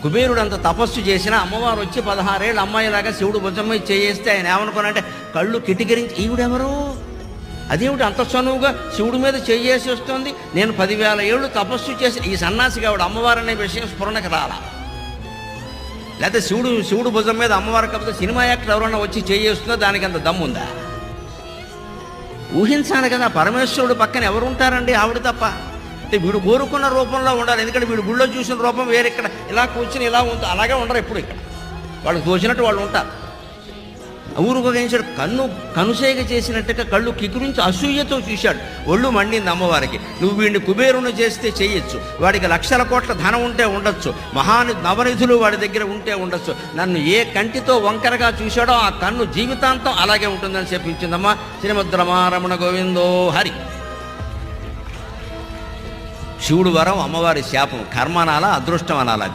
కుబేరుడు అంత తపస్సు చేసినా అమ్మవారు వచ్చి 16 ఏళ్ళ అమ్మాయిలాగా శివుడు భుజం మీద చేస్తే ఆయన ఏమనుకున్నారంటే కళ్ళు కిటికిరించి ఈవిడెవరు, అదేమిటి అంత చనువుగా శివుడి మీద చేసి వస్తుంది, నేను 10,000 ఏళ్ళు తపస్సు చేసి ఈ సన్నాసిగా ఆవిడ అమ్మవారు అనే విషయం స్ఫురణకు రాలా. లేకపోతే శివుడు భుజం మీద అమ్మవారు కాకపోతే సినిమా యాక్టర్ ఎవరన్నా వచ్చి చేస్తుందో దానికి అంత దమ్ముందా? ఊహించాను కదా, పరమేశ్వరుడు పక్కన ఎవరు ఉంటారండి, ఆవిడ తప్ప. అంటే వీడు కోరుకున్న రూపంలో ఉండాలి, ఎందుకంటే వీడు గుళ్ళో చూసిన రూపం వేరే, ఇక్కడ ఇలా కూర్చుని ఇలా ఉంటుంది, అలాగే ఉండరు ఎప్పుడు. ఇక్కడ వాళ్ళు తోచినట్టు వాళ్ళు ఉంటారు. ఊరుకోగించాడు, కనుసేగ చేసినట్టుగా కళ్ళు కికురించి అసూయతో చూశాడు. ఒళ్ళు మండింది అమ్మవారికి. నువ్వు వీడిని కుబేరుని చేస్తే చేయొచ్చు, వాడికి లక్షల కోట్ల ధనం ఉంటే ఉండొచ్చు, నవనిధులు వాడి దగ్గర ఉంటే ఉండొచ్చు, నన్ను ఏ కంటితో వంకరగా చూశాడో ఆ కన్ను జీవితాంతం అలాగే ఉంటుందని చెప్పించిందమ్మా. శ్రీమద్ రమారమణ గోవిందో హరి. శివుడు వరం, అమ్మవారి శాపం, కర్మ అనాలా అదృష్టం అనాలా?